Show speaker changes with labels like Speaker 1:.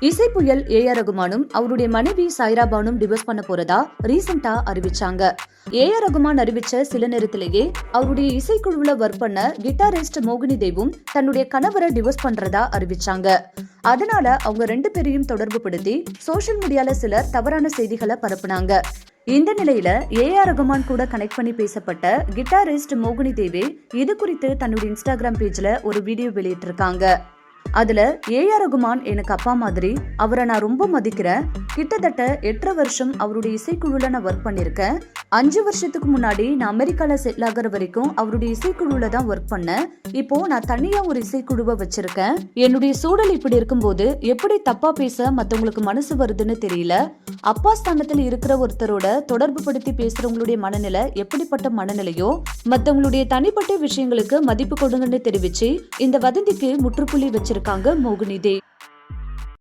Speaker 1: இசை புயல் ஏ.ஆர். ரகுமானும் அவருடைய மனைவி சாய்ரா பானும் டிவோர்ஸ் பண்ண போறதா ரீசெண்டா அறிவிச்சாங்க. ஏ.ஆர். ரகுமான் அறிவிச்ச சில நேரத்திலேயே அவருடைய இசைக்குழுவுல ஒர்க் பண்ண கிட்டாரிஸ்ட் மோகினி தேவும் தன்னுடைய கணவரை டிவோர்ஸ் பண்றதா அறிவிச்சாங்க. அதனால அவங்க 2 பேரையும் தொடர்பு படுத்தி சோசியல் மீடியால சிலர் தவறான செய்திகளை பரப்புனாங்க. இந்த நிலையில ஏ.ஆர். ரகுமான் கூட கனெக்ட் பண்ணி பேசப்பட்ட கிட்டாரிஸ்ட் மோகினி தேவி இது குறித்து தன்னுடைய இன்ஸ்டாகிராம் பேஜ்ல ஒரு வீடியோ வெளியிட்டிருக்காங்க. அதுல ஏ.ஆர். ரகுமான் எனக்கு அப்பா மாதிரி, அவரை நான் ரொம்ப மதிக்கிறேன். கிட்டத்தட்ட 8 வருஷம் அவருடைய இசைக்குழுல நான் ஒர்க் பண்ணிருக்கேன். 5 வருஷத்துக்கு முன்னாடி நான் அமெரிக்கால செட்டில் ஆகிற வரைக்கும் அவருடைய இசைக்குழுல தான் ஒர்க் பண்ணேன். இப்போ நான் தனியா ஒரு இசைக்குழுவை வச்சிருக்கேன். என்னுடைய சூழல் இப்படி இருக்கும்போது எப்படி தப்பா பேச மத்தவங்களுக்கு மனசு வருதுன்னு தெரியல. அப்பா ஸ்தானத்துல இருக்கிற ஒருத்தரோட தொடர்பு படுத்தி பேசுறவங்களுடைய மனநிலை எப்படிப்பட்ட மனநிலையோ மத்தவங்களுடைய தனிப்பட்ட விஷயங்களுக்கு மதிப்பு கொடுங்கன்னு தெரிவிச்சு இந்த வதந்திக்கு முற்றுப்புள்ளி வச்சிருக்காங்க மோகினி தேவ்.